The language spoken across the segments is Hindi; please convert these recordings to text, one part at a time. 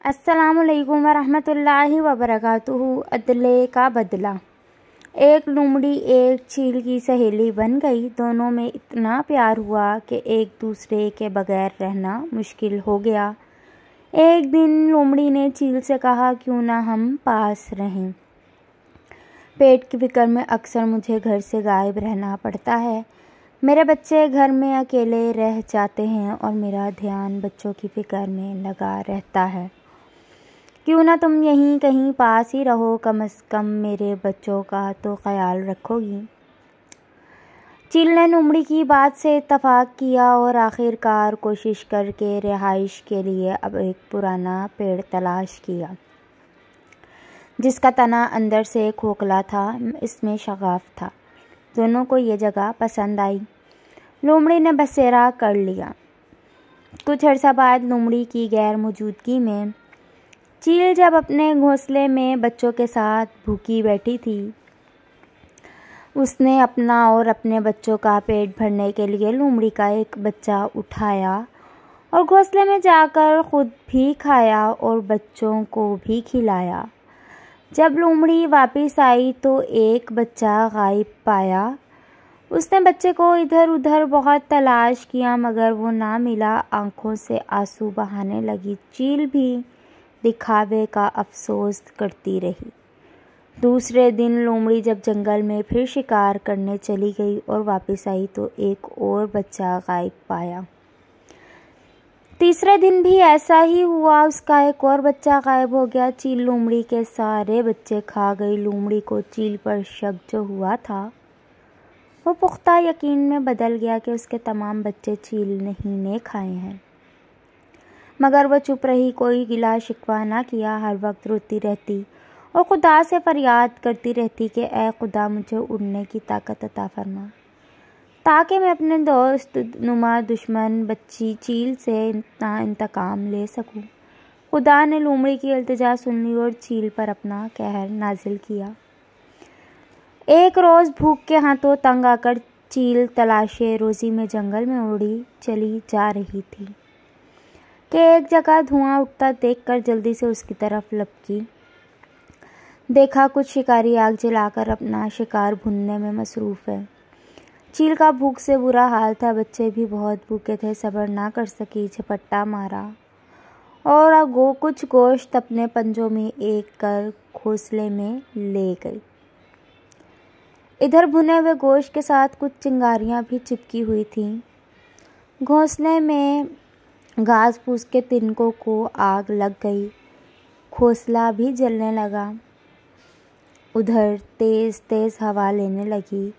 अस्सलामुअलैकुम वरहमतुल्लाहि वबरकातुहू। अदले का बदला। एक लोमड़ी एक चील की सहेली बन गई। दोनों में इतना प्यार हुआ कि एक दूसरे के बगैर रहना मुश्किल हो गया। एक दिन लोमड़ी ने चील से कहा, क्यों ना हम पास रहें। पेट की फिक्र में अक्सर मुझे घर से गायब रहना पड़ता है। मेरे बच्चे घर में अकेले रह जाते हैं और मेरा ध्यान बच्चों की फिक्र में लगा रहता है। क्यों ना तुम यहीं कहीं पास ही रहो, कम से कम मेरे बच्चों का तो ख्याल रखोगी। चील ने लोमड़ी की बात से इत्तफाक किया और आखिरकार कोशिश करके रिहाइश के लिए अब एक पुराना पेड़ तलाश किया जिसका तना अंदर से खोखला था, इसमें शगाफ था। दोनों को ये जगह पसंद आई। लोमड़ी ने बसेरा कर लिया। कुछ अर्सा बाद लोमड़ी की गैर मौजूदगी में चील जब अपने घोंसले में बच्चों के साथ भूखी बैठी थी, उसने अपना और अपने बच्चों का पेट भरने के लिए लोमड़ी का एक बच्चा उठाया और घोंसले में जाकर खुद भी खाया और बच्चों को भी खिलाया। जब लोमड़ी वापस आई तो एक बच्चा गायब पाया। उसने बच्चे को इधर उधर बहुत तलाश किया मगर वो ना मिला। आंखों से आंसू बहाने लगी। चील भी दिखावे का अफसोस करती रही। दूसरे दिन लोमड़ी जब जंगल में फिर शिकार करने चली गई और वापस आई तो एक और बच्चा गायब पाया। तीसरे दिन भी ऐसा ही हुआ, उसका एक और बच्चा गायब हो गया। चील लोमड़ी के सारे बच्चे खा गई। लोमड़ी को चील पर शक जो हुआ था वो पुख्ता यकीन में बदल गया कि उसके तमाम बच्चे चील नहीं ने खाए हैं। मगर वो चुप रही, कोई गिला शिकवा ना किया। हर वक्त रोती रहती और खुदा से फरियाद करती रहती कि ऐ खुदा मुझे उड़ने की ताकत अता फरमा ताकि मैं अपने दोस्त नुमा दुश्मन बच्ची चील से इंतकाम ले सकूं। खुदा ने लोमड़ी की इल्तिजा सुन ली और चील पर अपना कहर नाजिल किया। एक रोज़ भूख के हाथों तंग आकर चील तलाशे रोज़ी में जंगल में उड़ी चली जा रही थी कि एक जगह धुआं उठता देखकर जल्दी से उसकी तरफ लपकी। देखा कुछ शिकारी आग जलाकर अपना शिकार भुनने में मसरूफ़ है। चील का भूख से बुरा हाल था। बच्चे भी बहुत भूखे थे, सब्र ना कर सकी, झपट्टा मारा और कुछ गोश्त अपने पंजों में एक कर घोंसले में ले गई। इधर भुने हुए गोश्त के साथ कुछ चिंगारियां भी चिपकी हुई थीं। घोंसले में घास फूस के तिनकों को आग लग गई। घोंसला भी जलने लगा। उधर तेज़ तेज़ हवा लेने लगी।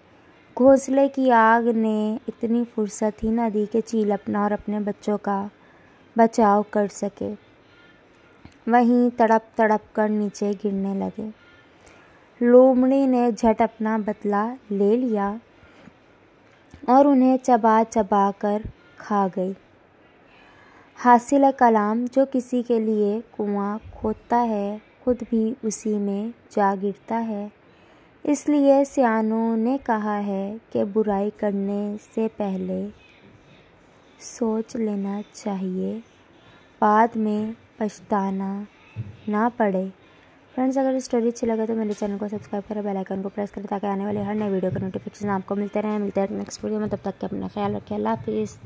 घोंसले की आग ने इतनी फुर्सत ही न दी कि चील अपना और अपने बच्चों का बचाव कर सके। वहीं तड़प तड़प कर नीचे गिरने लगे। लोमड़ी ने झट अपना बदला ले लिया और उन्हें चबा चबा कर खा गई। हासिल कलाम, जो किसी के लिए कुआं खोदता है खुद भी उसी में जा गिरता है। इसलिए सियानों ने कहा है कि बुराई करने से पहले सोच लेना चाहिए, बाद में पछताना ना पड़े। फ्रेंड्स, अगर स्टोरी अच्छी लगे तो मेरे चैनल को सब्सक्राइब करें, बेल आइकन को प्रेस करें ताकि आने वाले हर नए वीडियो का नोटिफिकेशन आपको मिलते हैं नेक्स्ट वीडियो में। तब तक के अपना ख्याल रखें। अल्लाह हाफिज़।